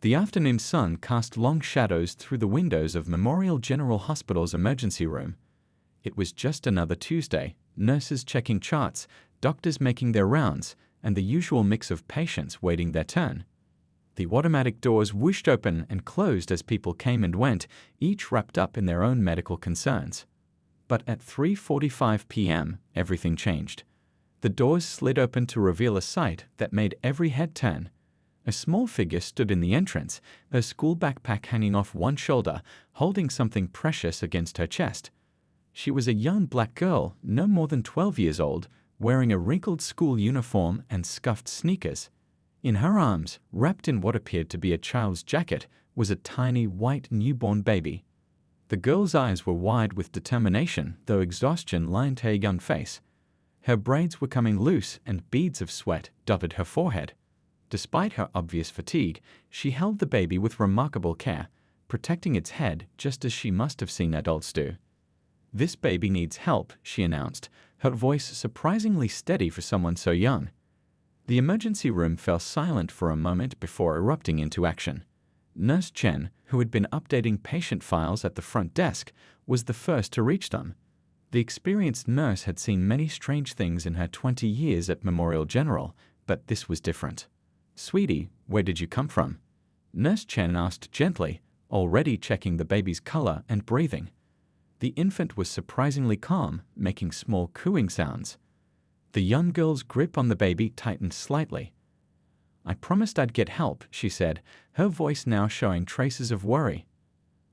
The afternoon sun cast long shadows through the windows of Memorial General Hospital's emergency room. It was just another Tuesday, nurses checking charts, doctors making their rounds, and the usual mix of patients waiting their turn. The automatic doors whooshed open and closed as people came and went, each wrapped up in their own medical concerns. But at 3:45 p.m., everything changed. The doors slid open to reveal a sight that made every head turn. A small figure stood in the entrance, her school backpack hanging off one shoulder, holding something precious against her chest. She was a young black girl, no more than 12 years old, wearing a wrinkled school uniform and scuffed sneakers. In her arms, wrapped in what appeared to be a child's jacket, was a tiny white newborn baby. The girl's eyes were wide with determination, though exhaustion lined her young face. Her braids were coming loose and beads of sweat dotted her forehead. Despite her obvious fatigue, she held the baby with remarkable care, protecting its head just as she must have seen adults do. "This baby needs help," she announced, her voice surprisingly steady for someone so young. The emergency room fell silent for a moment before erupting into action. Nurse Chen, who had been updating patient files at the front desk, was the first to reach them. The experienced nurse had seen many strange things in her 20 years at Memorial General, but this was different. "Sweetie, where did you come from?" Nurse Chen asked gently, already checking the baby's color and breathing. The infant was surprisingly calm, making small cooing sounds. The young girl's grip on the baby tightened slightly. "I promised I'd get help," she said, her voice now showing traces of worry.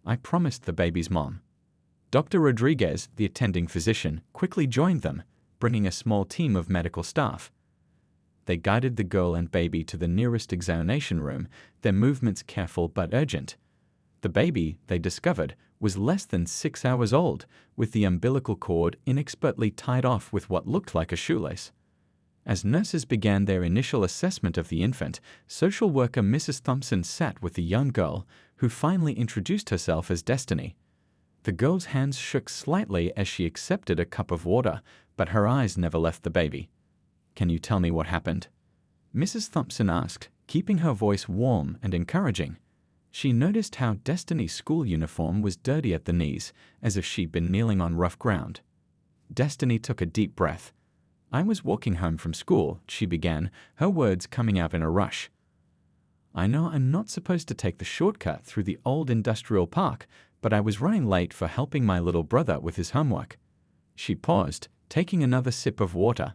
"I promised," the baby's mom. Dr. Rodriguez, the attending physician, quickly joined them, bringing a small team of medical staff. They guided the girl and baby to the nearest examination room, their movements careful but urgent. The baby, they discovered, was less than 6 hours old, with the umbilical cord inexpertly tied off with what looked like a shoelace. As nurses began their initial assessment of the infant, social worker Mrs. Thompson sat with the young girl, who finally introduced herself as Destiny. The girl's hands shook slightly as she accepted a cup of water, but her eyes never left the baby. "Can you tell me what happened?" Mrs. Thompson asked, keeping her voice warm and encouraging. She noticed how Destiny's school uniform was dirty at the knees, as if she'd been kneeling on rough ground. Destiny took a deep breath. "I was walking home from school," she began, her words coming out in a rush. "I know I'm not supposed to take the shortcut through the old industrial park, but I was running late for helping my little brother with his homework." She paused, taking another sip of water.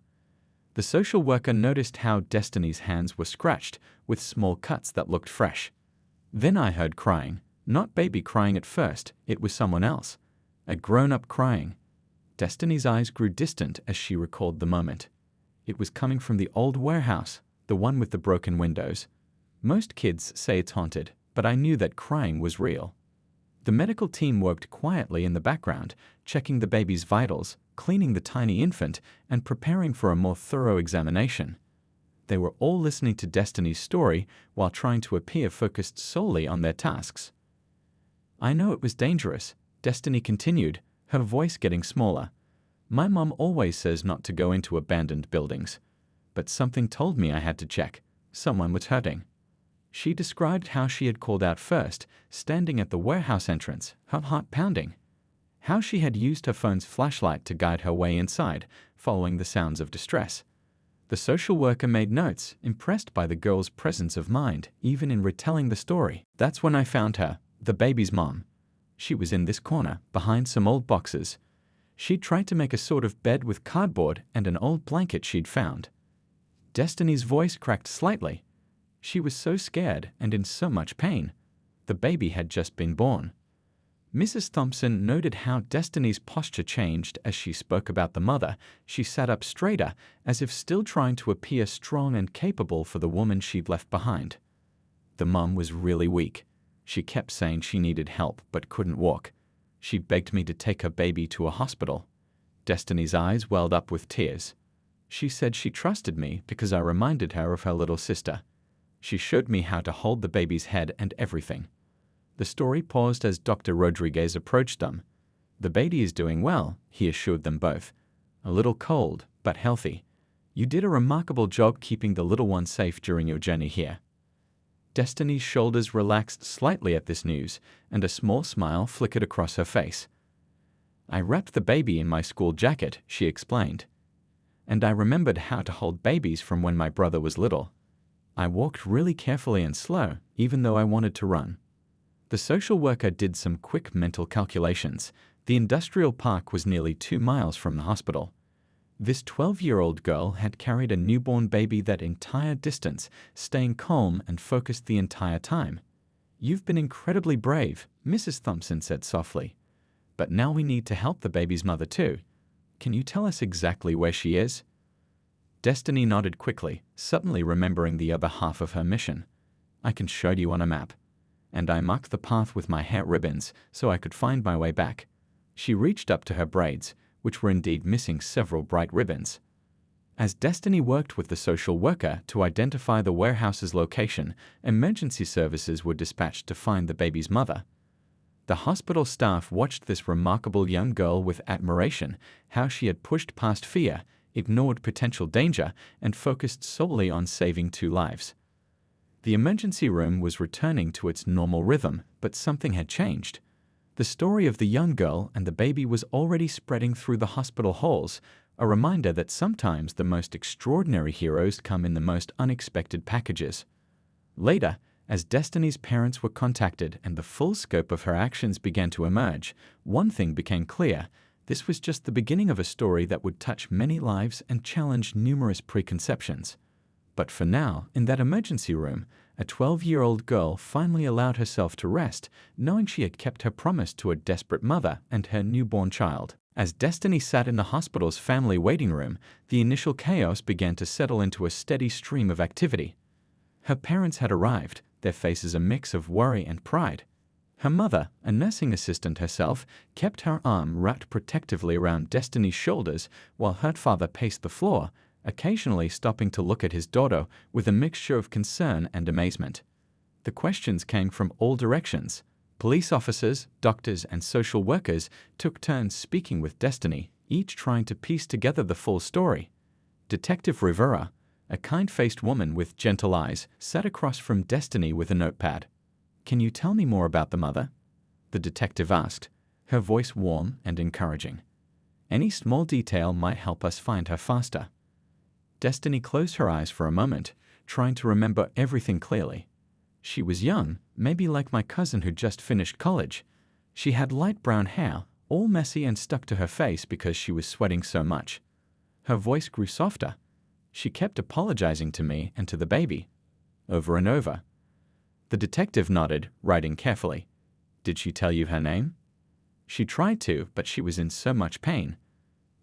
The social worker noticed how Destiny's hands were scratched, with small cuts that looked fresh. "Then I heard crying. Not baby crying at first, it was someone else. A grown-up crying." Destiny's eyes grew distant as she recalled the moment. "It was coming from the old warehouse, the one with the broken windows. Most kids say it's haunted, but I knew that crying was real." The medical team worked quietly in the background, checking the baby's vitals, cleaning the tiny infant, and preparing for a more thorough examination. They were all listening to Destiny's story while trying to appear focused solely on their tasks. "I know it was dangerous," Destiny continued, her voice getting smaller. "My mom always says not to go into abandoned buildings. But something told me I had to check. Someone was hurting." She described how she had called out first, standing at the warehouse entrance, her heart pounding. How she had used her phone's flashlight to guide her way inside, following the sounds of distress. The social worker made notes, impressed by the girl's presence of mind, even in retelling the story. "That's when I found her, the baby's mom. She was in this corner, behind some old boxes. She'd tried to make a sort of bed with cardboard and an old blanket she'd found." Destiny's voice cracked slightly. She was so scared and in so much pain. The baby had just been born. Mrs. Thompson noted how Destiny's posture changed as she spoke about the mother. She sat up straighter, as if still trying to appear strong and capable for the woman she'd left behind. The mom was really weak. She kept saying she needed help but couldn't walk. She begged me to take her baby to a hospital. Destiny's eyes welled up with tears. She said she trusted me because I reminded her of her little sister. She showed me how to hold the baby's head and everything. The story paused as Dr. Rodriguez approached them. "The baby is doing well," he assured them both. "A little cold, but healthy. You did a remarkable job keeping the little one safe during your journey here." Destiny's shoulders relaxed slightly at this news, and a small smile flickered across her face. "I wrapped the baby in my school jacket," she explained. "And I remembered how to hold babies from when my brother was little. I walked really carefully and slow, even though I wanted to run." The social worker did some quick mental calculations. The industrial park was nearly 2 miles from the hospital. This 12-year-old girl had carried a newborn baby that entire distance, staying calm and focused the entire time. "You've been incredibly brave," Mrs. Thompson said softly. "But now we need to help the baby's mother too. Can you tell us exactly where she is?" Destiny nodded quickly, suddenly remembering the other half of her mission. "I can show you on a map." And I marked the path with my hair ribbons so I could find my way back. She reached up to her braids, which were indeed missing several bright ribbons. As Destiny worked with the social worker to identify the warehouse's location, emergency services were dispatched to find the baby's mother. The hospital staff watched this remarkable young girl with admiration, how she had pushed past fear, ignored potential danger, and focused solely on saving 2 lives. The emergency room was returning to its normal rhythm, but something had changed. The story of the young girl and the baby was already spreading through the hospital halls, a reminder that sometimes the most extraordinary heroes come in the most unexpected packages. Later, as Destiny's parents were contacted and the full scope of her actions began to emerge, one thing became clear: this was just the beginning of a story that would touch many lives and challenge numerous preconceptions. But for now, in that emergency room, a 12-year-old girl finally allowed herself to rest, knowing she had kept her promise to a desperate mother and her newborn child. As Destiny sat in the hospital's family waiting room, the initial chaos began to settle into a steady stream of activity. Her parents had arrived, their faces a mix of worry and pride. Her mother, a nursing assistant herself, kept her arm wrapped protectively around Destiny's shoulders while her father paced the floor, occasionally stopping to look at his daughter with a mixture of concern and amazement. The questions came from all directions. Police officers, doctors, and social workers took turns speaking with Destiny, each trying to piece together the full story. Detective Rivera, a kind-faced woman with gentle eyes, sat across from Destiny with a notepad. "Can you tell me more about the mother?" the detective asked, her voice warm and encouraging. "Any small detail might help us find her faster." Destiny closed her eyes for a moment, trying to remember everything clearly. She was young, maybe like my cousin who just finished college. She had light brown hair, all messy and stuck to her face because she was sweating so much. Her voice grew softer. She kept apologizing to me and to the baby, over and over. The detective nodded, writing carefully. "Did she tell you her name?" "She tried to, but she was in so much pain."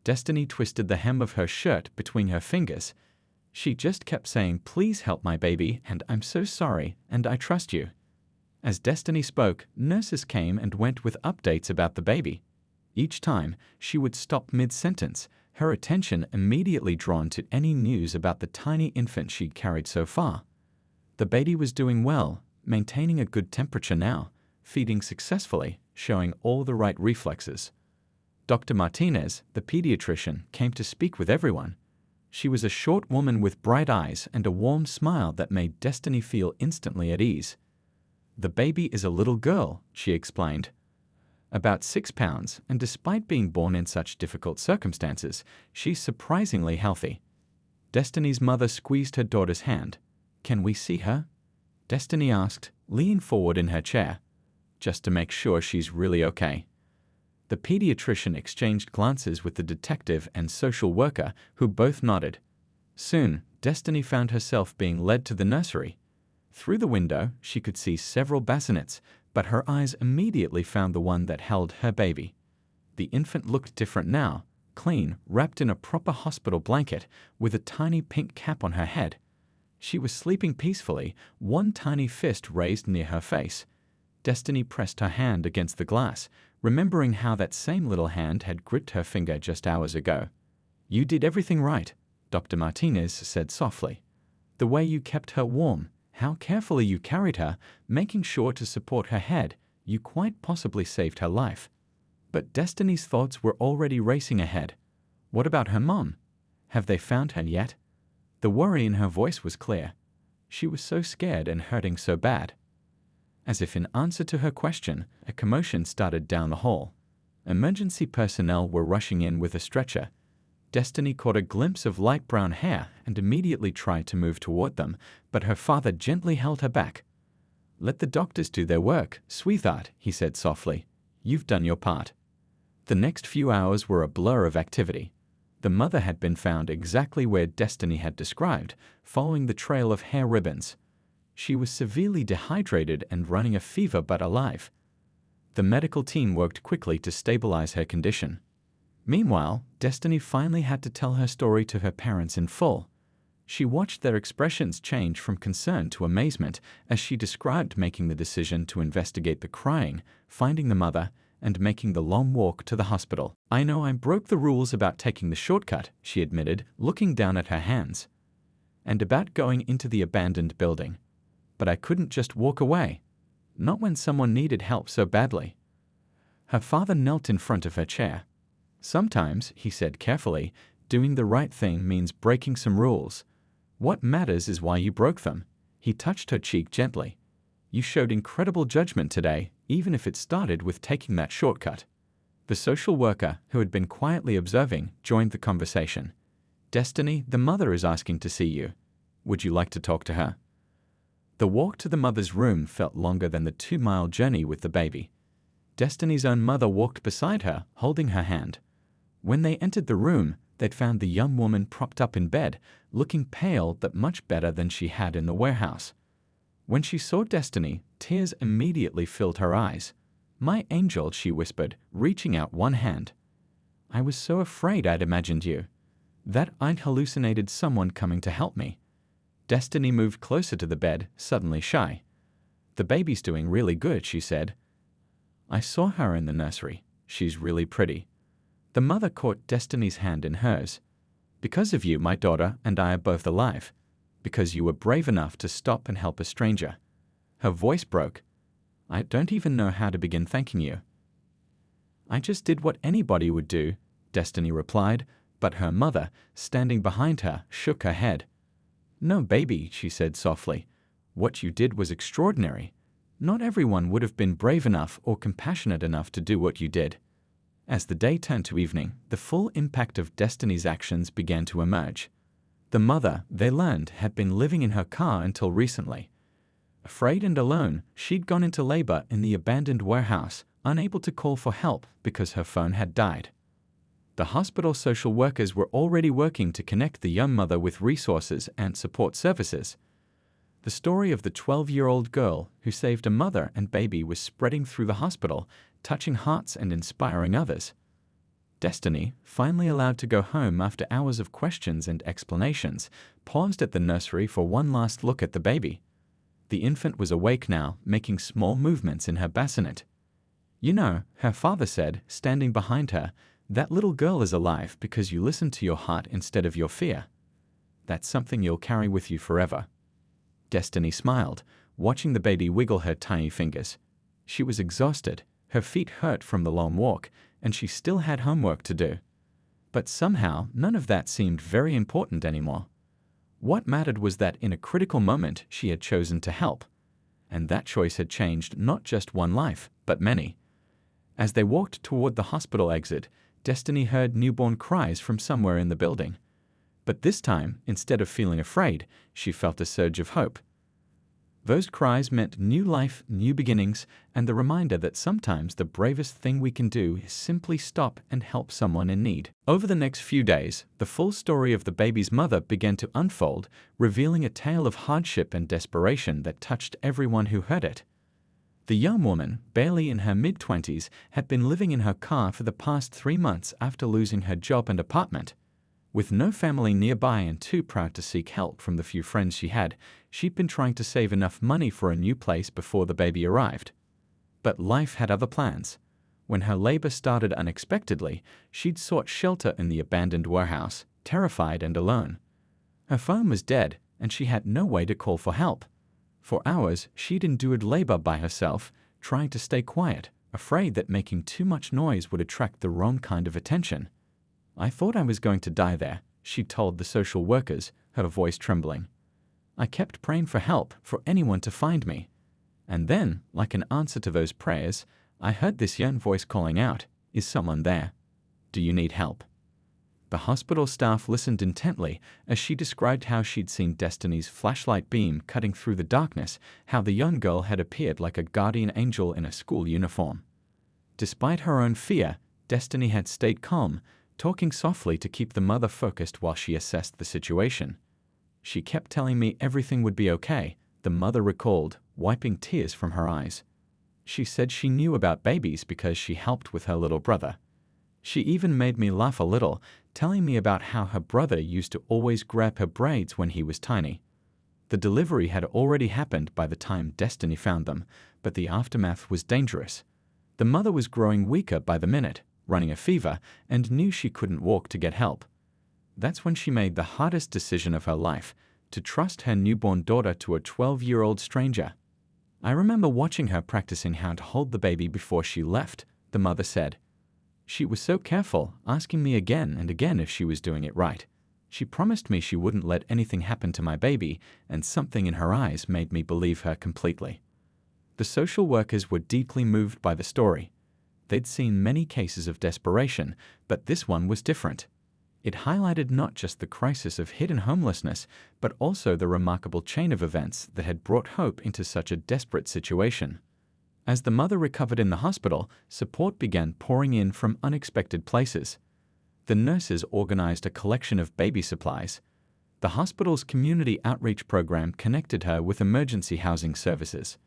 Destiny twisted the hem of her shirt between her fingers. She just kept saying, "Please help my baby, and I'm so sorry, and I trust you." As Destiny spoke, nurses came and went with updates about the baby. Each time, she would stop mid-sentence, her attention immediately drawn to any news about the tiny infant she'd carried so far. The baby was doing well, maintaining a good temperature now, feeding successfully, showing all the right reflexes. Dr. Martinez, the pediatrician, came to speak with everyone. She was a short woman with bright eyes and a warm smile that made Destiny feel instantly at ease. "The baby is a little girl," she explained. "About 6 pounds, and despite being born in such difficult circumstances, she's surprisingly healthy." Destiny's mother squeezed her daughter's hand. "Can we see her?" Destiny asked, leaning forward in her chair. "Just to make sure she's really okay." The pediatrician exchanged glances with the detective and social worker, who both nodded. Soon, Destiny found herself being led to the nursery. Through the window, she could see several bassinets, but her eyes immediately found the one that held her baby. The infant looked different now, clean, wrapped in a proper hospital blanket, with a tiny pink cap on her head. She was sleeping peacefully, one tiny fist raised near her face. Destiny pressed her hand against the glass, remembering how that same little hand had gripped her finger just hours ago. "You did everything right," Dr. Martinez said softly. "The way you kept her warm, how carefully you carried her, making sure to support her head, you quite possibly saved her life." But Destiny's thoughts were already racing ahead. What about her mom? Have they found her yet? The worry in her voice was clear. She was so scared and hurting so bad. As if in answer to her question, a commotion started down the hall. Emergency personnel were rushing in with a stretcher. Destiny caught a glimpse of light brown hair and immediately tried to move toward them, but her father gently held her back. "Let the doctors do their work, sweetheart," he said softly. "You've done your part." The next few hours were a blur of activity. The mother had been found exactly where Destiny had described, following the trail of hair ribbons. She was severely dehydrated and running a fever but alive. The medical team worked quickly to stabilize her condition. Meanwhile, Destiny finally had to tell her story to her parents in full. She watched their expressions change from concern to amazement as she described making the decision to investigate the crying, finding the mother, and making the long walk to the hospital. "I know I broke the rules about taking the shortcut," she admitted, looking down at her hands, "and about going into the abandoned building. But I couldn't just walk away. Not when someone needed help so badly." Her father knelt in front of her chair. "Sometimes," he said carefully, "doing the right thing means breaking some rules. What matters is why you broke them." He touched her cheek gently. "You showed incredible judgment today, even if it started with taking that shortcut." The social worker, who had been quietly observing, joined the conversation. "Destiny, the mother is asking to see you. Would you like to talk to her?" The walk to the mother's room felt longer than the 2-mile journey with the baby. Destiny's own mother walked beside her, holding her hand. When they entered the room, they'd found the young woman propped up in bed, looking pale but much better than she had in the warehouse. When she saw Destiny, tears immediately filled her eyes. "My angel," she whispered, reaching out one hand. "I was so afraid I'd imagined you. That I'd hallucinated someone coming to help me." Destiny moved closer to the bed, suddenly shy. "The baby's doing really good," she said. "I saw her in the nursery. She's really pretty." The mother caught Destiny's hand in hers. "Because of you, my daughter and I are both alive. Because you were brave enough to stop and help a stranger." Her voice broke. "I don't even know how to begin thanking you." "I just did what anybody would do," Destiny replied, but her mother, standing behind her, shook her head. "No, baby," she said softly. "What you did was extraordinary. Not everyone would have been brave enough or compassionate enough to do what you did." As the day turned to evening, the full impact of Destiny's actions began to emerge. The mother, they learned, had been living in her car until recently. Afraid and alone, she'd gone into labor in the abandoned warehouse, unable to call for help because her phone had died. The hospital social workers were already working to connect the young mother with resources and support services. The story of the 12-year-old girl who saved a mother and baby was spreading through the hospital, touching hearts and inspiring others. Destiny, finally allowed to go home after hours of questions and explanations, paused at the nursery for one last look at the baby. The infant was awake now, making small movements in her bassinet. "You know," her father said, standing behind her, "that little girl is alive because you listened to your heart instead of your fear. That's something you'll carry with you forever." Destiny smiled, watching the baby wiggle her tiny fingers. She was exhausted, her feet hurt from the long walk, and she still had homework to do. But somehow, none of that seemed very important anymore. What mattered was that in a critical moment she had chosen to help. And that choice had changed not just one life, but many. As they walked toward the hospital exit, Destiny heard newborn cries from somewhere in the building. But this time, instead of feeling afraid, she felt a surge of hope. Those cries meant new life, new beginnings, and the reminder that sometimes the bravest thing we can do is simply stop and help someone in need. Over the next few days, the full story of the baby's mother began to unfold, revealing a tale of hardship and desperation that touched everyone who heard it. The young woman, barely in her mid-20s, had been living in her car for the past 3 months after losing her job and apartment. With no family nearby and too proud to seek help from the few friends she had, she'd been trying to save enough money for a new place before the baby arrived. But life had other plans. When her labor started unexpectedly, she'd sought shelter in the abandoned warehouse, terrified and alone. Her phone was dead, and she had no way to call for help. For hours, she'd endured labor by herself, trying to stay quiet, afraid that making too much noise would attract the wrong kind of attention. "I thought I was going to die there," she told the social workers, her voice trembling. I kept praying for help, for anyone to find me. And then, like an answer to those prayers, I heard this young voice calling out, "Is someone there? Do you need help?" The hospital staff listened intently as she described how she'd seen Destiny's flashlight beam cutting through the darkness, how the young girl had appeared like a guardian angel in a school uniform. Despite her own fear, Destiny had stayed calm, talking softly to keep the mother focused while she assessed the situation. "She kept telling me everything would be okay," the mother recalled, wiping tears from her eyes. "She said she knew about babies because she helped with her little brother. She even made me laugh a little, telling me about how her brother used to always grab her braids when he was tiny. The delivery had already happened by the time Destiny found them, but the aftermath was dangerous. The mother was growing weaker by the minute, running a fever, and knew she couldn't walk to get help. That's when she made the hardest decision of her life, to trust her newborn daughter to a 12-year-old stranger. I remember watching her practicing how to hold the baby before she left," the mother said. "She was so careful, asking me again and again if she was doing it right. She promised me she wouldn't let anything happen to my baby, and something in her eyes made me believe her completely." The social workers were deeply moved by the story. They'd seen many cases of desperation, but this one was different. It highlighted not just the crisis of hidden homelessness, but also the remarkable chain of events that had brought hope into such a desperate situation. As the mother recovered in the hospital, support began pouring in from unexpected places. The nurses organized a collection of baby supplies. The hospital's community outreach program connected her with emergency housing services.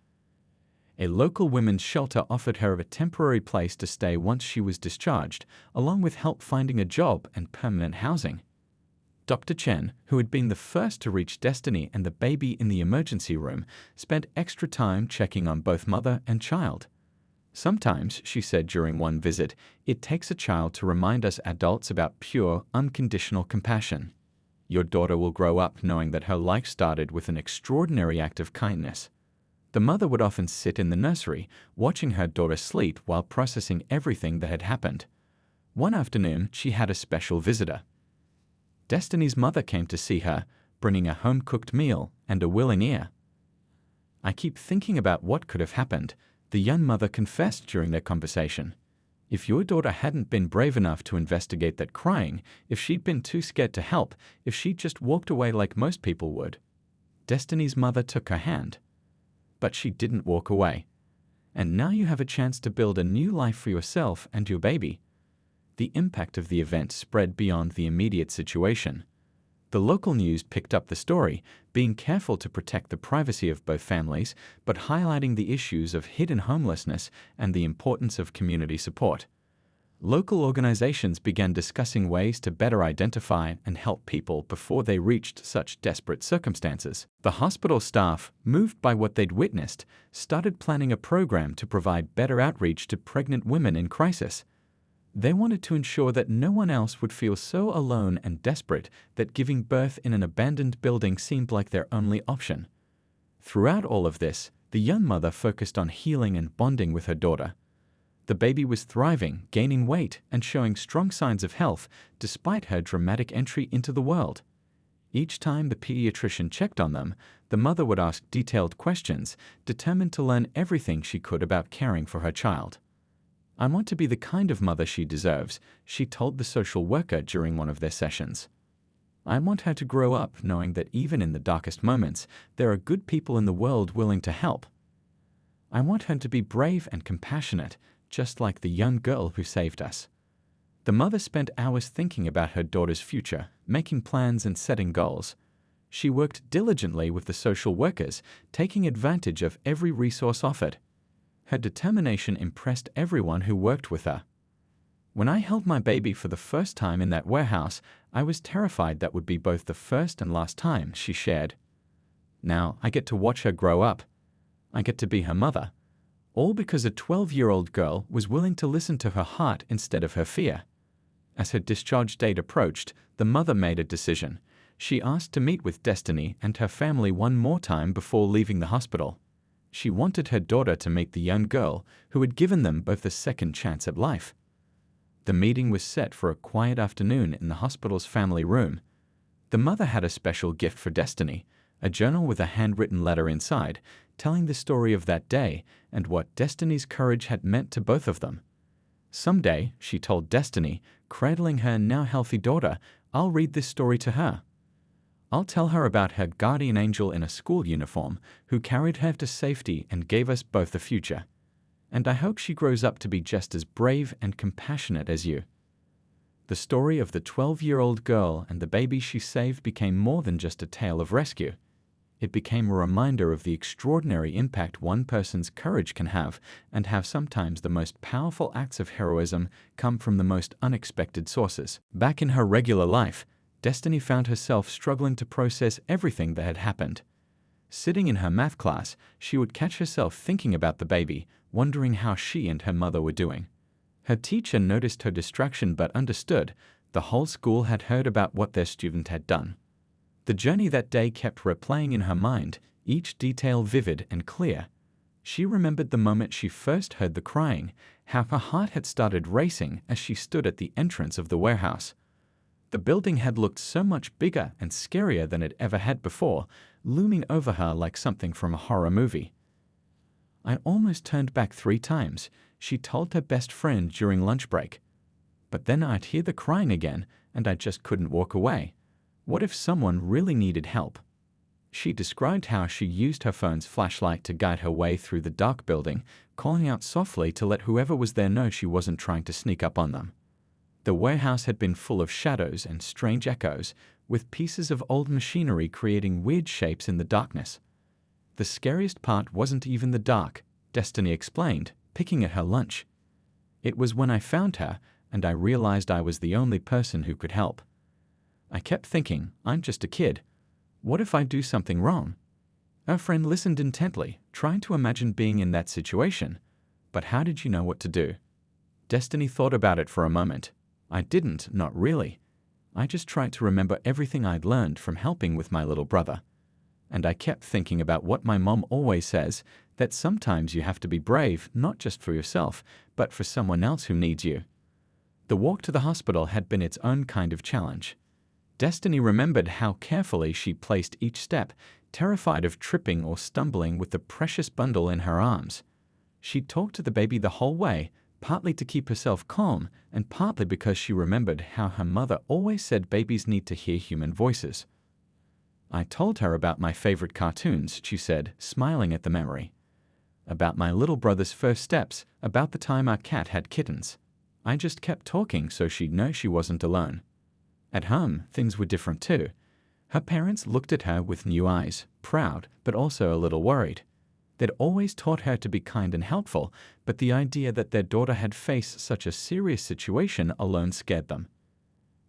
A local women's shelter offered her a temporary place to stay once she was discharged, along with help finding a job and permanent housing. Dr. Chen, who had been the first to reach Destiny and the baby in the emergency room, spent extra time checking on both mother and child. "Sometimes," she said during one visit, "it takes a child to remind us adults about pure, unconditional compassion. Your daughter will grow up knowing that her life started with an extraordinary act of kindness." The mother would often sit in the nursery, watching her daughter sleep while processing everything that had happened. One afternoon, she had a special visitor. Destiny's mother came to see her, bringing a home-cooked meal and a willing ear. "I keep thinking about what could have happened," the young mother confessed during their conversation. "If your daughter hadn't been brave enough to investigate that crying, if she'd been too scared to help, if she'd just walked away like most people would." Destiny's mother took her hand. "But she didn't walk away. And now you have a chance to build a new life for yourself and your baby." The impact of the event spread beyond the immediate situation. The local news picked up the story, being careful to protect the privacy of both families, but highlighting the issues of hidden homelessness and the importance of community support. Local organizations began discussing ways to better identify and help people before they reached such desperate circumstances. The hospital staff, moved by what they'd witnessed, started planning a program to provide better outreach to pregnant women in crisis. They wanted to ensure that no one else would feel so alone and desperate that giving birth in an abandoned building seemed like their only option. Throughout all of this, the young mother focused on healing and bonding with her daughter. The baby was thriving, gaining weight, and showing strong signs of health despite her dramatic entry into the world. Each time the pediatrician checked on them, the mother would ask detailed questions, determined to learn everything she could about caring for her child. "I want to be the kind of mother she deserves," she told the social worker during one of their sessions. "I want her to grow up knowing that even in the darkest moments, there are good people in the world willing to help. I want her to be brave and compassionate, just like the young girl who saved us." The mother spent hours thinking about her daughter's future, making plans and setting goals. She worked diligently with the social workers, taking advantage of every resource offered. Her determination impressed everyone who worked with her. "When I held my baby for the first time in that warehouse, I was terrified that would be both the first and last time," she shared. "Now I get to watch her grow up. I get to be her mother. All because a 12-year-old girl was willing to listen to her heart instead of her fear." As her discharge date approached, the mother made a decision. She asked to meet with Destiny and her family one more time before leaving the hospital. She wanted her daughter to meet the young girl who had given them both a second chance at life. The meeting was set for a quiet afternoon in the hospital's family room. The mother had a special gift for Destiny, a journal with a handwritten letter inside, telling the story of that day and what Destiny's courage had meant to both of them. "Someday," she told Destiny, cradling her now healthy daughter, "I'll read this story to her. I'll tell her about her guardian angel in a school uniform who carried her to safety and gave us both a future. And I hope she grows up to be just as brave and compassionate as you." The story of the 12-year-old girl and the baby she saved became more than just a tale of rescue. It became a reminder of the extraordinary impact one person's courage can have, and how sometimes the most powerful acts of heroism come from the most unexpected sources. Back in her regular life, Destiny found herself struggling to process everything that had happened. Sitting in her math class, she would catch herself thinking about the baby, wondering how she and her mother were doing. Her teacher noticed her distraction but understood. The whole school had heard about what their student had done. The journey that day kept replaying in her mind, each detail vivid and clear. She remembered the moment she first heard the crying, how her heart had started racing as she stood at the entrance of the warehouse. The building had looked so much bigger and scarier than it ever had before, looming over her like something from a horror movie. "I almost turned back 3 times, she told her best friend during lunch break. But then I'd hear the crying again, and I just couldn't walk away. What if someone really needed help?" She described how she used her phone's flashlight to guide her way through the dark building, calling out softly to let whoever was there know she wasn't trying to sneak up on them. The warehouse had been full of shadows and strange echoes, with pieces of old machinery creating weird shapes in the darkness. "The scariest part wasn't even the dark," Destiny explained, picking at her lunch. "It was when I found her, and I realized I was the only person who could help. I kept thinking, I'm just a kid. What if I do something wrong?" Her friend listened intently, trying to imagine being in that situation. "But how did you know what to do?" Destiny thought about it for a moment. "I didn't, not really. I just tried to remember everything I'd learned from helping with my little brother. And I kept thinking about what my mom always says, that sometimes you have to be brave, not just for yourself, but for someone else who needs you." The walk to the hospital had been its own kind of challenge. Destiny remembered how carefully she placed each step, terrified of tripping or stumbling with the precious bundle in her arms. She talked to the baby the whole way, partly to keep herself calm, and partly because she remembered how her mother always said babies need to hear human voices. "I told her about my favorite cartoons," she said, smiling at the memory. "About my little brother's first steps, about the time our cat had kittens. I just kept talking so she'd know she wasn't alone." At home, things were different too. Her parents looked at her with new eyes, proud, but also a little worried. They'd always taught her to be kind and helpful, but the idea that their daughter had faced such a serious situation alone scared them.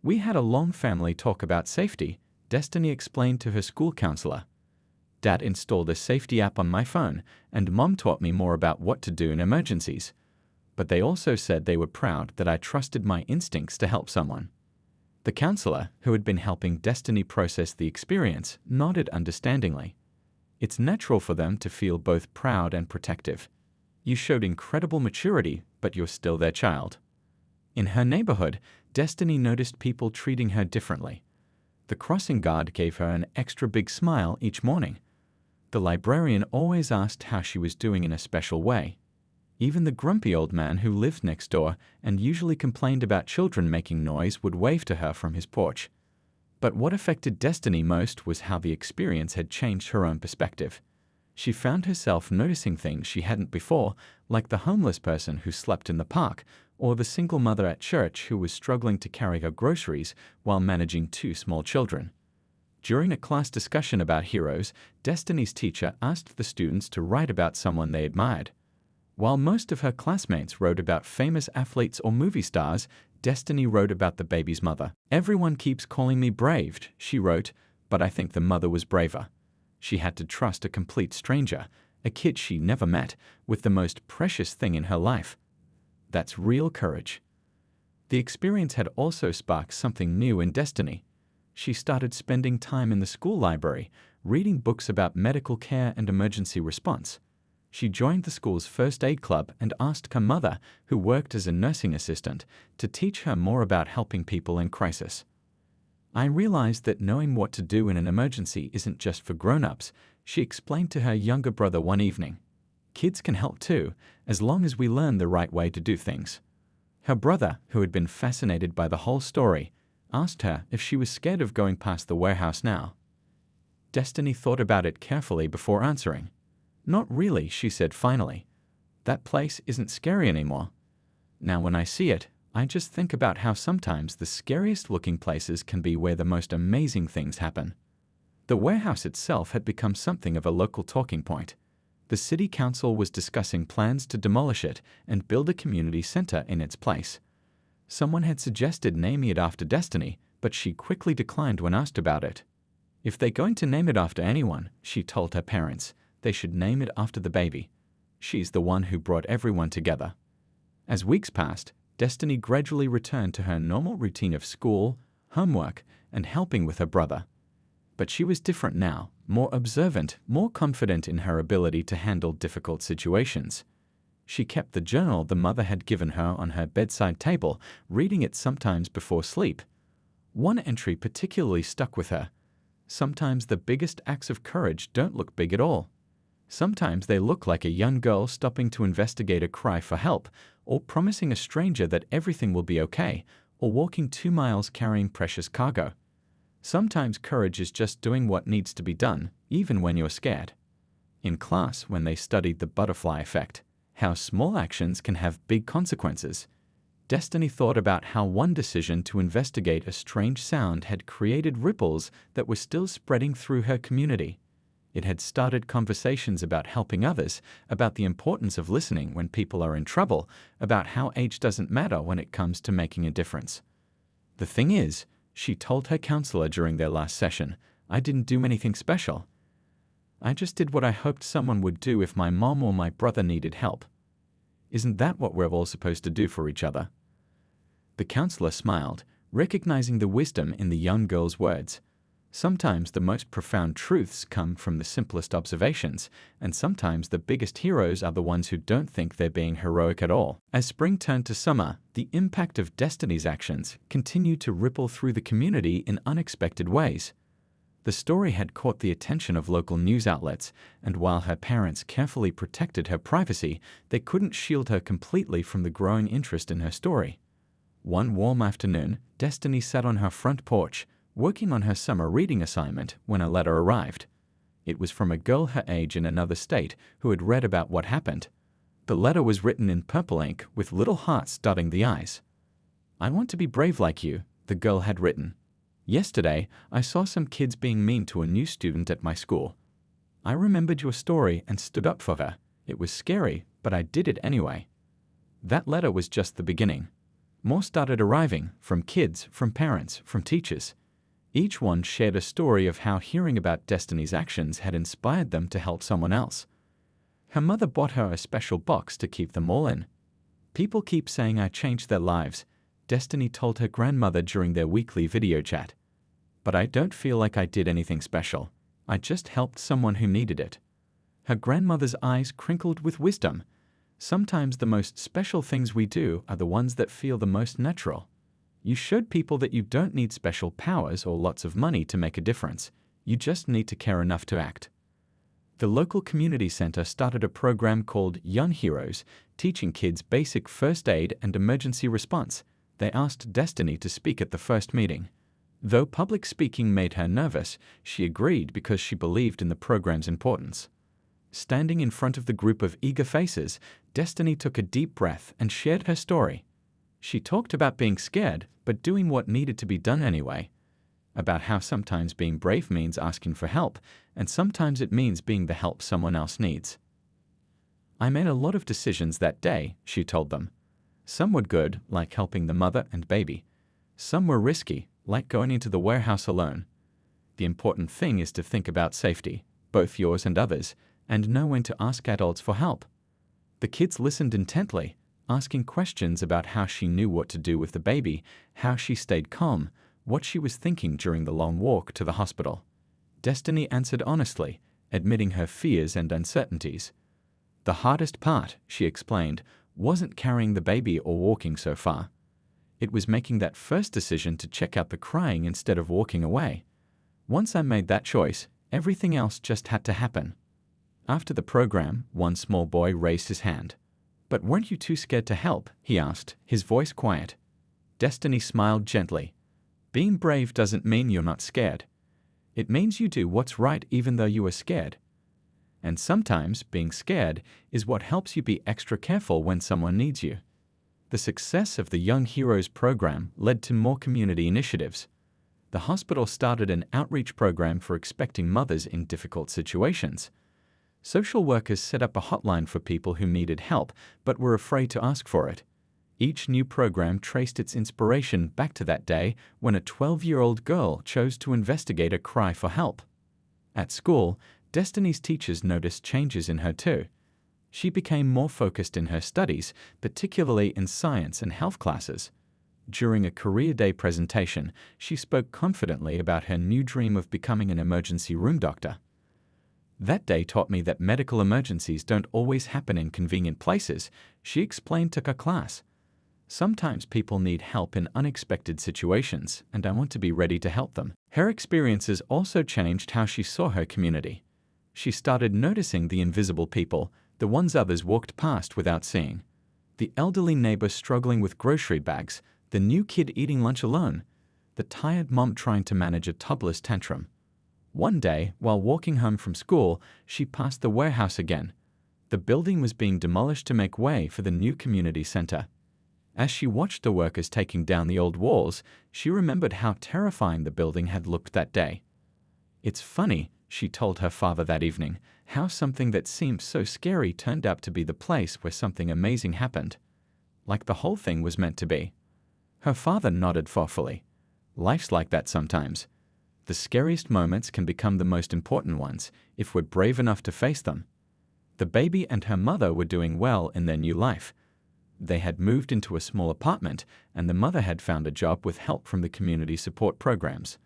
"We had a long family talk about safety," Destiny explained to her school counselor. "Dad installed a safety app on my phone, and Mom taught me more about what to do in emergencies. But they also said they were proud that I trusted my instincts to help someone." The counselor, who had been helping Destiny process the experience, nodded understandingly. "It's natural for them to feel both proud and protective. You showed incredible maturity, but you're still their child." In her neighborhood, Destiny noticed people treating her differently. The crossing guard gave her an extra big smile each morning. The librarian always asked how she was doing in a special way. Even the grumpy old man who lived next door and usually complained about children making noise would wave to her from his porch. But what affected Destiny most was how the experience had changed her own perspective. She found herself noticing things she hadn't before, like the homeless person who slept in the park, or the single mother at church who was struggling to carry her groceries while managing 2 small children. During a class discussion about heroes, Destiny's teacher asked the students to write about someone they admired. While most of her classmates wrote about famous athletes or movie stars, Destiny wrote about the baby's mother. "Everyone keeps calling me brave," she wrote, "but I think the mother was braver. She had to trust a complete stranger, a kid she never met, with the most precious thing in her life. That's real courage." The experience had also sparked something new in Destiny. She started spending time in the school library, reading books about medical care and emergency response. She joined the school's first aid club and asked her mother, who worked as a nursing assistant, to teach her more about helping people in crisis. I realized that knowing what to do in an emergency isn't just for grown-ups, she explained to her younger brother one evening. Kids can help too, as long as we learn the right way to do things. Her brother, who had been fascinated by the whole story, asked her if she was scared of going past the warehouse now. Destiny thought about it carefully before answering. Not really, she said finally. That place isn't scary anymore. Now when I see it, I just think about how sometimes the scariest looking places can be where the most amazing things happen. The warehouse itself had become something of a local talking point. The city council was discussing plans to demolish it and build a community center in its place. Someone had suggested naming it after Destiny, but she quickly declined when asked about it. If they're going to name it after anyone, she told her parents, they should name it after the baby. She's the one who brought everyone together. As weeks passed, Destiny gradually returned to her normal routine of school, homework, and helping with her brother. But she was different now, more observant, more confident in her ability to handle difficult situations. She kept the journal the mother had given her on her bedside table, reading it sometimes before sleep. One entry particularly stuck with her. Sometimes the biggest acts of courage don't look big at all. Sometimes they look like a young girl stopping to investigate a cry for help, or promising a stranger that everything will be okay, or walking 2 miles carrying precious cargo. Sometimes courage is just doing what needs to be done, even when you're scared. In class, when they studied the butterfly effect, how small actions can have big consequences, Destiny thought about how one decision to investigate a strange sound had created ripples that were still spreading through her community. It had started conversations about helping others, about the importance of listening when people are in trouble, about how age doesn't matter when it comes to making a difference. The thing is, she told her counselor during their last session, I didn't do anything special. I just did what I hoped someone would do if my mom or my brother needed help. Isn't that what we're all supposed to do for each other? The counselor smiled, recognizing the wisdom in the young girl's words. Sometimes the most profound truths come from the simplest observations, and sometimes the biggest heroes are the ones who don't think they're being heroic at all. As spring turned to summer, the impact of Destiny's actions continued to ripple through the community in unexpected ways. The story had caught the attention of local news outlets, and while her parents carefully protected her privacy, they couldn't shield her completely from the growing interest in her story. One warm afternoon, Destiny sat on her front porch, working on her summer reading assignment when a letter arrived. It was from a girl her age in another state who had read about what happened. The letter was written in purple ink with little hearts dotting the eyes. I want to be brave like you, the girl had written. Yesterday, I saw some kids being mean to a new student at my school. I remembered your story and stood up for her. It was scary, but I did it anyway. That letter was just the beginning. More started arriving, from kids, from parents, from teachers. Each one shared a story of how hearing about Destiny's actions had inspired them to help someone else. Her mother bought her a special box to keep them all in. People keep saying I changed their lives, Destiny told her grandmother during their weekly video chat. But I don't feel like I did anything special. I just helped someone who needed it. Her grandmother's eyes crinkled with wisdom. Sometimes the most special things we do are the ones that feel the most natural. You showed people that you don't need special powers or lots of money to make a difference. You just need to care enough to act. The local community center started a program called Young Heroes, teaching kids basic first aid and emergency response. They asked Destiny to speak at the first meeting. Though public speaking made her nervous, she agreed because she believed in the program's importance. Standing in front of the group of eager faces, Destiny took a deep breath and shared her story. She talked about being scared, but doing what needed to be done anyway. About how sometimes being brave means asking for help, and sometimes it means being the help someone else needs. I made a lot of decisions that day, she told them. Some were good, like helping the mother and baby. Some were risky, like going into the warehouse alone. The important thing is to think about safety, both yours and others, and know when to ask adults for help. The kids listened intently, asking questions about how she knew what to do with the baby, how she stayed calm, what she was thinking during the long walk to the hospital. Destiny answered honestly, admitting her fears and uncertainties. The hardest part, she explained, wasn't carrying the baby or walking so far. It was making that first decision to check out the crying instead of walking away. Once I made that choice, everything else just had to happen. After the program, one small boy raised his hand. "But weren't you too scared to help?" he asked, his voice quiet. Destiny smiled gently. "Being brave doesn't mean you're not scared. It means you do what's right even though you are scared. And sometimes being scared is what helps you be extra careful when someone needs you." The success of the Young Heroes program led to more community initiatives. The hospital started an outreach program for expecting mothers in difficult situations. Social workers set up a hotline for people who needed help but were afraid to ask for it. Each new program traced its inspiration back to that day when a 12-year-old girl chose to investigate a cry for help. At school, Destiny's teachers noticed changes in her too. She became more focused in her studies, particularly in science and health classes. During a career day presentation, she spoke confidently about her new dream of becoming an emergency room doctor. "That day taught me that medical emergencies don't always happen in convenient places," she explained to her class. "Sometimes people need help in unexpected situations, and I want to be ready to help them." Her experiences also changed how she saw her community. She started noticing the invisible people, the ones others walked past without seeing. The elderly neighbor struggling with grocery bags, the new kid eating lunch alone, the tired mom trying to manage a toddler's tantrum. One day, while walking home from school, she passed the warehouse again. The building was being demolished to make way for the new community center. As she watched the workers taking down the old walls, she remembered how terrifying the building had looked that day. "It's funny," she told her father that evening, "how something that seemed so scary turned out to be the place where something amazing happened. Like the whole thing was meant to be." Her father nodded thoughtfully. "Life's like that sometimes. The scariest moments can become the most important ones if we're brave enough to face them." The baby and her mother were doing well in their new life. They had moved into a small apartment, and the mother had found a job with help from the community support programs.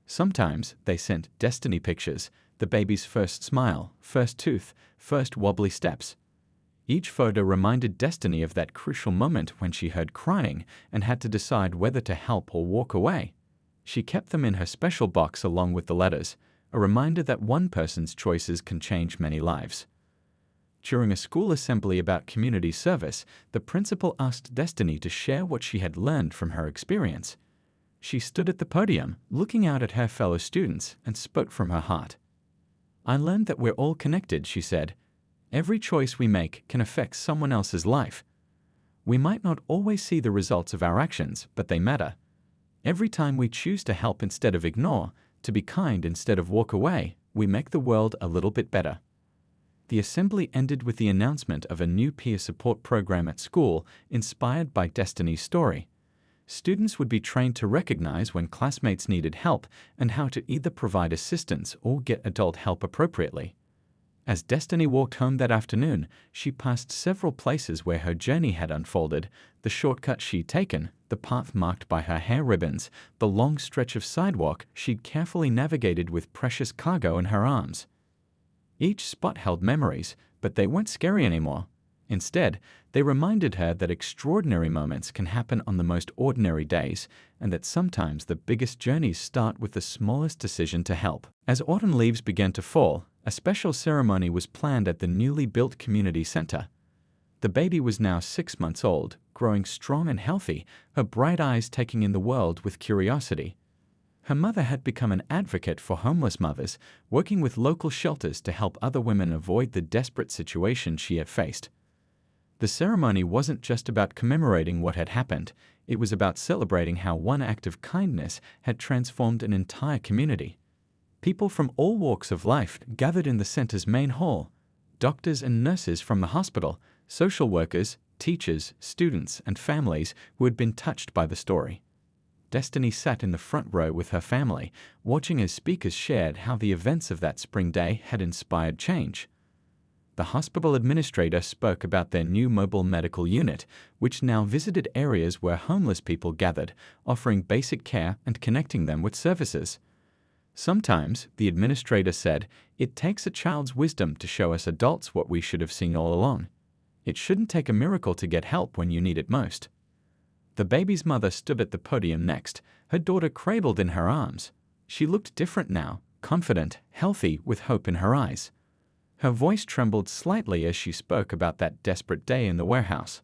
Sometimes they sent Destiny pictures, the baby's first smile, first tooth, first wobbly steps. Each photo reminded Destiny of that crucial moment when she heard crying and had to decide whether to help or walk away. She kept them in her special box along with the letters, a reminder that one person's choices can change many lives. During a school assembly about community service, the principal asked Destiny to share what she had learned from her experience. She stood at the podium, looking out at her fellow students, and spoke from her heart. "I learned that we're all connected," she said. "Every choice we make can affect someone else's life. We might not always see the results of our actions, but they matter. Every time we choose to help instead of ignore, to be kind instead of walk away, we make the world a little bit better." The assembly ended with the announcement of a new peer support program at school inspired by Destiny's story. Students would be trained to recognize when classmates needed help and how to either provide assistance or get adult help appropriately. As Destiny walked home that afternoon, she passed several places where her journey had unfolded, the shortcut she'd taken, the path marked by her hair ribbons, the long stretch of sidewalk she'd carefully navigated with precious cargo in her arms. Each spot held memories, but they weren't scary anymore. Instead, they reminded her that extraordinary moments can happen on the most ordinary days, and that sometimes the biggest journeys start with the smallest decision to help. As autumn leaves began to fall, a special ceremony was planned at the newly built community center. The baby was now 6 months old, growing strong and healthy, her bright eyes taking in the world with curiosity. Her mother had become an advocate for homeless mothers, working with local shelters to help other women avoid the desperate situation she had faced. The ceremony wasn't just about commemorating what had happened, it was about celebrating how one act of kindness had transformed an entire community. People from all walks of life gathered in the center's main hall. Doctors and nurses from the hospital, social workers, teachers, students, and families who had been touched by the story. Destiny sat in the front row with her family, watching as speakers shared how the events of that spring day had inspired change. The hospital administrator spoke about their new mobile medical unit, which now visited areas where homeless people gathered, offering basic care and connecting them with services. Sometimes, the administrator said, it takes a child's wisdom to show us adults what we should have seen all along. It shouldn't take a miracle to get help when you need it most. The baby's mother stood at the podium next, her daughter cradled in her arms. She looked different now, confident, healthy, with hope in her eyes. Her voice trembled slightly as she spoke about that desperate day in the warehouse.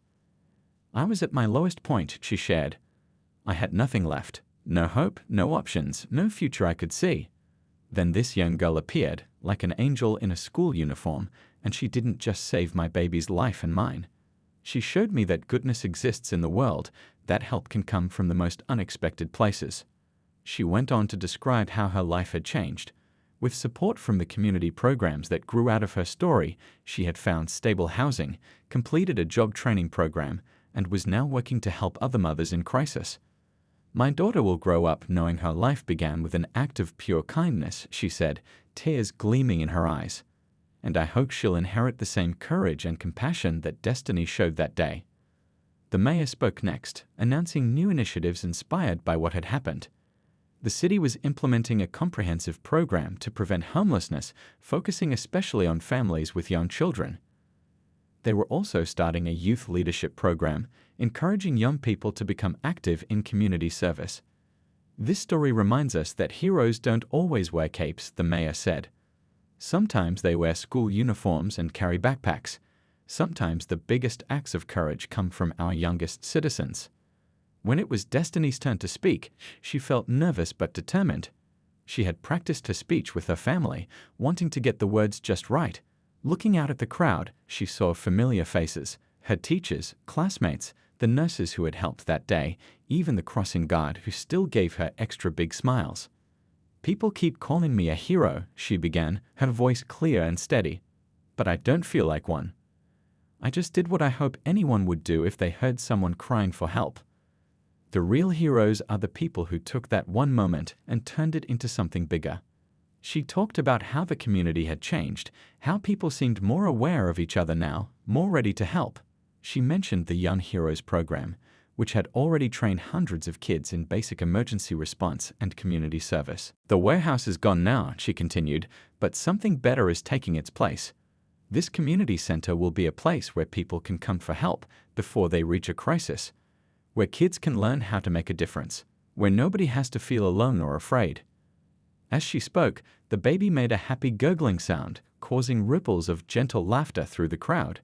"I was at my lowest point," she shared. "I had nothing left. No hope, no options, no future I could see. Then this young girl appeared, like an angel in a school uniform, and she didn't just save my baby's life and mine. She showed me that goodness exists in the world, that help can come from the most unexpected places." She went on to describe how her life had changed. With support from the community programs that grew out of her story, she had found stable housing, completed a job training program, and was now working to help other mothers in crisis. "My daughter will grow up knowing her life began with an act of pure kindness," she said, tears gleaming in her eyes. "And I hope she'll inherit the same courage and compassion that Destiny showed that day." The mayor spoke next, announcing new initiatives inspired by what had happened. The city was implementing a comprehensive program to prevent homelessness, focusing especially on families with young children. They were also starting a youth leadership program, encouraging young people to become active in community service. "This story reminds us that heroes don't always wear capes," the mayor said. "Sometimes they wear school uniforms and carry backpacks. Sometimes the biggest acts of courage come from our youngest citizens." When it was Destiny's turn to speak, she felt nervous but determined. She had practiced her speech with her family, wanting to get the words just right. Looking out at the crowd, she saw familiar faces, her teachers, classmates, the nurses who had helped that day, even the crossing guard who still gave her extra big smiles. "People keep calling me a hero," she began, her voice clear and steady. "But I don't feel like one. I just did what I hope anyone would do if they heard someone crying for help. The real heroes are the people who took that one moment and turned it into something bigger." She talked about how the community had changed, how people seemed more aware of each other now, more ready to help. She mentioned the Young Heroes program, which had already trained hundreds of kids in basic emergency response and community service. "The warehouse is gone now," she continued, "but something better is taking its place. This community center will be a place where people can come for help before they reach a crisis, where kids can learn how to make a difference, where nobody has to feel alone or afraid." As she spoke, the baby made a happy gurgling sound, causing ripples of gentle laughter through the crowd.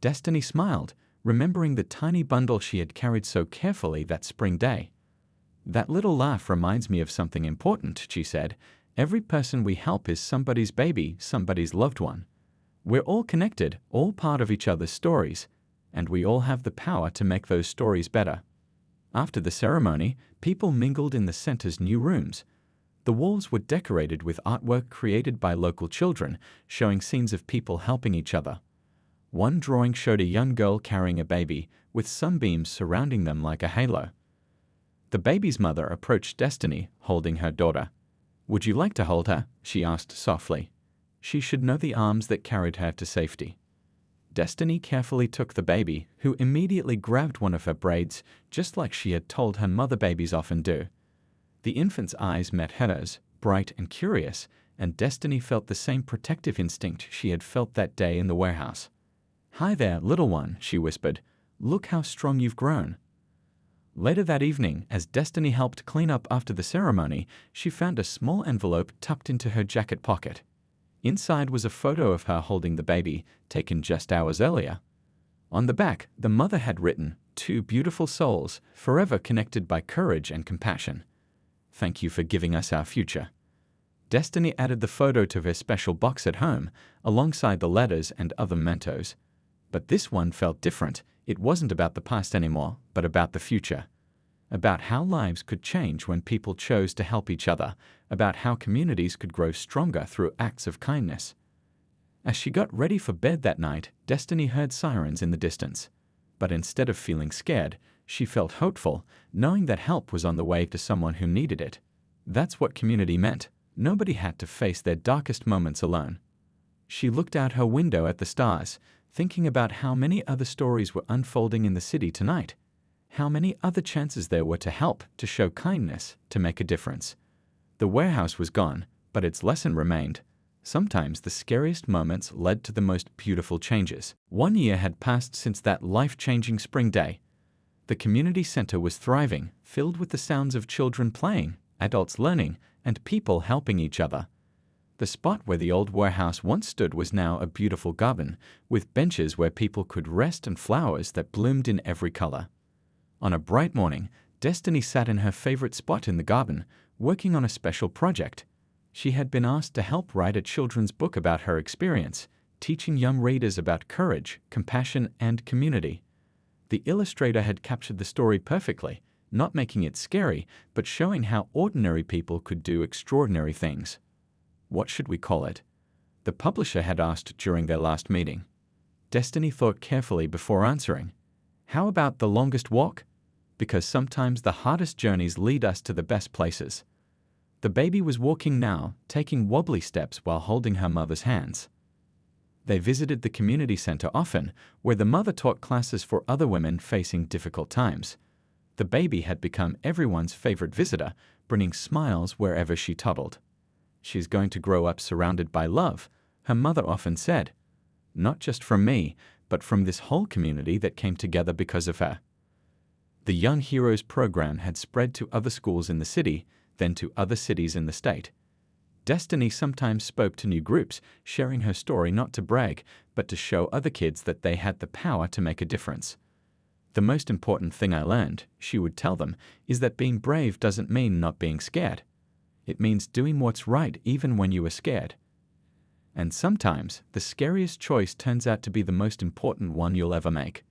Destiny smiled, remembering the tiny bundle she had carried so carefully that spring day. "That little laugh reminds me of something important," she said. "Every person we help is somebody's baby, somebody's loved one. We're all connected, all part of each other's stories, and we all have the power to make those stories better." After the ceremony, people mingled in the center's new rooms. The walls were decorated with artwork created by local children, showing scenes of people helping each other. One drawing showed a young girl carrying a baby, with sunbeams surrounding them like a halo. The baby's mother approached Destiny, holding her daughter. "Would you like to hold her?" she asked softly. She should know the arms that carried her to safety. Destiny carefully took the baby, who immediately grabbed one of her braids, just like she had told her mother babies often do. The infant's eyes met hers, bright and curious, and Destiny felt the same protective instinct she had felt that day in the warehouse. "Hi there, little one," she whispered. "Look how strong you've grown." Later that evening, as Destiny helped clean up after the ceremony, she found a small envelope tucked into her jacket pocket. Inside was a photo of her holding the baby, taken just hours earlier. On the back, the mother had written, "Two beautiful souls, forever connected by courage and compassion. Thank you for giving us our future." Destiny added the photo to her special box at home, alongside the letters and other mementos. But this one felt different. It wasn't about the past anymore, but about the future. About how lives could change when people chose to help each other, about how communities could grow stronger through acts of kindness. As she got ready for bed that night, Destiny heard sirens in the distance. But instead of feeling scared, she felt hopeful, knowing that help was on the way to someone who needed it. That's what community meant. Nobody had to face their darkest moments alone. She looked out her window at the stars, thinking about how many other stories were unfolding in the city tonight. How many other chances there were to help, to show kindness, to make a difference. The warehouse was gone, but its lesson remained. Sometimes the scariest moments led to the most beautiful changes. 1 year had passed since that life-changing spring day. The community center was thriving, filled with the sounds of children playing, adults learning, and people helping each other. The spot where the old warehouse once stood was now a beautiful garden, with benches where people could rest and flowers that bloomed in every color. On a bright morning, Destiny sat in her favorite spot in the garden, working on a special project. She had been asked to help write a children's book about her experience, teaching young readers about courage, compassion, and community. The illustrator had captured the story perfectly, not making it scary, but showing how ordinary people could do extraordinary things. What should we call it? The publisher had asked during their last meeting. Destiny thought carefully before answering. How about The Longest Walk? Because sometimes the hardest journeys lead us to the best places. The baby was walking now, taking wobbly steps while holding her mother's hands. They visited the community center often, where the mother taught classes for other women facing difficult times. The baby had become everyone's favorite visitor, bringing smiles wherever she toddled. She's going to grow up surrounded by love, her mother often said. Not just from me, but from this whole community that came together because of her. The Young Heroes program had spread to other schools in the city, then to other cities in the state. Destiny sometimes spoke to new groups, sharing her story not to brag, but to show other kids that they had the power to make a difference. The most important thing I learned, she would tell them, is that being brave doesn't mean not being scared. It means doing what's right even when you are scared. And sometimes, the scariest choice turns out to be the most important one you'll ever make.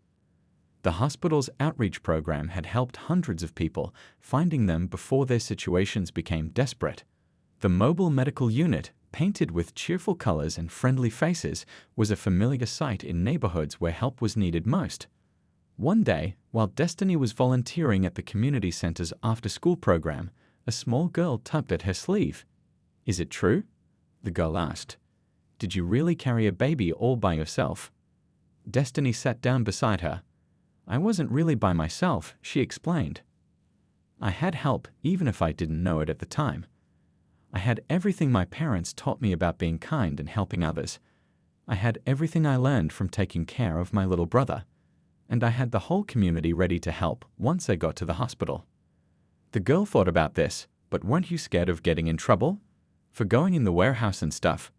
The hospital's outreach program had helped hundreds of people, finding them before their situations became desperate. The mobile medical unit, painted with cheerful colors and friendly faces, was a familiar sight in neighborhoods where help was needed most. One day, while Destiny was volunteering at the community center's after-school program, a small girl tugged at her sleeve. "Is it true?" the girl asked. "Did you really carry a baby all by yourself?" Destiny sat down beside her. "I wasn't really by myself," she explained. "I had help, even if I didn't know it at the time. I had everything my parents taught me about being kind and helping others. I had everything I learned from taking care of my little brother. And I had the whole community ready to help once I got to the hospital." The girl thought about this, "But weren't you scared of getting in trouble? For going in the warehouse and stuff?"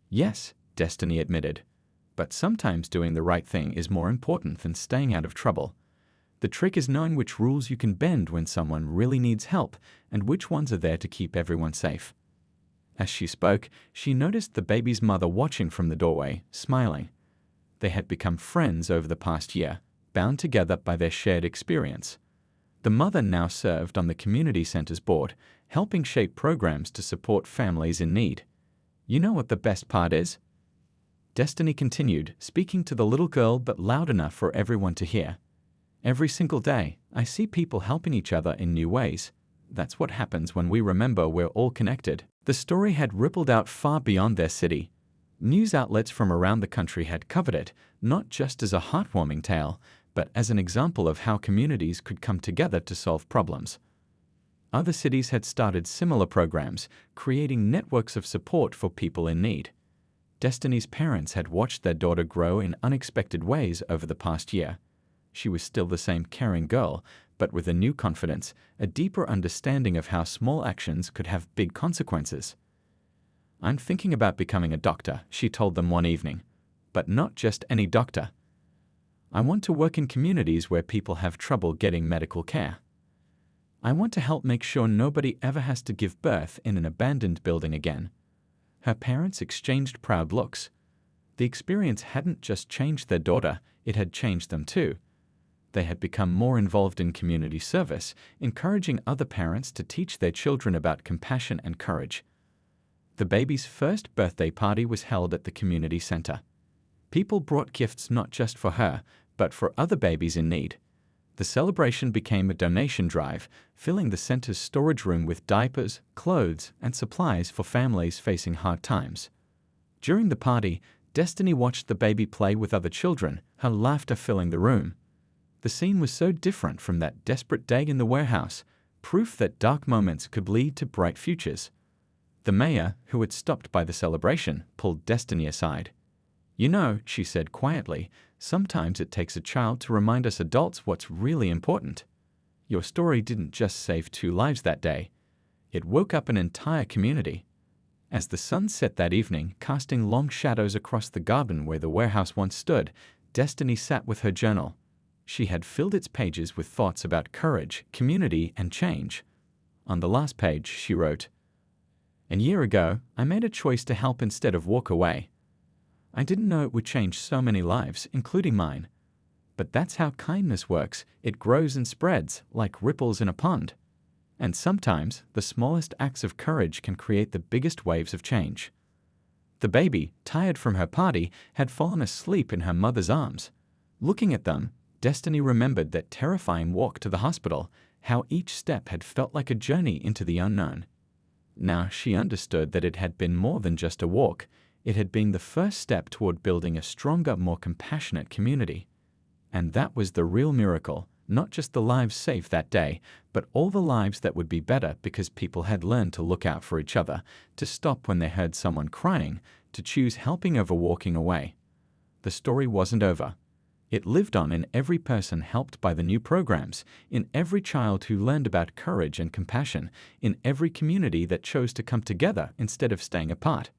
"Yes," Destiny admitted. "But sometimes doing the right thing is more important than staying out of trouble. The trick is knowing which rules you can bend when someone really needs help and which ones are there to keep everyone safe." As she spoke, she noticed the baby's mother watching from the doorway, smiling. They had become friends over the past year, bound together by their shared experience. The mother now served on the community center's board, helping shape programs to support families in need. "You know what the best part is?" Destiny continued, speaking to the little girl but loud enough for everyone to hear. "Every single day, I see people helping each other in new ways. That's what happens when we remember we're all connected." The story had rippled out far beyond their city. News outlets from around the country had covered it, not just as a heartwarming tale, but as an example of how communities could come together to solve problems. Other cities had started similar programs, creating networks of support for people in need. Destiny's parents had watched their daughter grow in unexpected ways over the past year. She was still the same caring girl, but with a new confidence, a deeper understanding of how small actions could have big consequences. "I'm thinking about becoming a doctor," she told them one evening. "But not just any doctor. I want to work in communities where people have trouble getting medical care. I want to help make sure nobody ever has to give birth in an abandoned building again." Her parents exchanged proud looks. The experience hadn't just changed their daughter, it had changed them too. They had become more involved in community service, encouraging other parents to teach their children about compassion and courage. The baby's first birthday party was held at the community center. People brought gifts not just for her, but for other babies in need. The celebration became a donation drive, filling the center's storage room with diapers, clothes, and supplies for families facing hard times. During the party, Destiny watched the baby play with other children, her laughter filling the room. The scene was so different from that desperate day in the warehouse, proof that dark moments could lead to bright futures. The mayor, who had stopped by the celebration, pulled Destiny aside. You know, she said quietly, sometimes it takes a child to remind us adults what's really important. Your story didn't just save 2 lives that day. It woke up an entire community. As the sun set that evening, casting long shadows across the garden where the warehouse once stood, Destiny sat with her journal. She had filled its pages with thoughts about courage, community, and change. On the last page, she wrote, "A year ago, I made a choice to help instead of walk away. I didn't know it would change so many lives, including mine. But that's how kindness works. It grows and spreads, like ripples in a pond. And sometimes, the smallest acts of courage can create the biggest waves of change." The baby, tired from her party, had fallen asleep in her mother's arms. Looking at them, Destiny remembered that terrifying walk to the hospital, how each step had felt like a journey into the unknown. Now she understood that it had been more than just a walk. It had been the first step toward building a stronger, more compassionate community. And that was the real miracle, not just the lives saved that day, but all the lives that would be better because people had learned to look out for each other, to stop when they heard someone crying, to choose helping over walking away. The story wasn't over. It lived on in every person helped by the new programs, in every child who learned about courage and compassion, in every community that chose to come together instead of staying apart.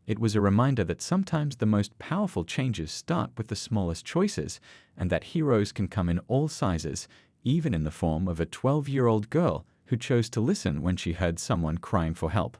It was a reminder that sometimes the most powerful changes start with the smallest choices, and that heroes can come in all sizes, even in the form of a 12-year-old girl who chose to listen when she heard someone crying for help.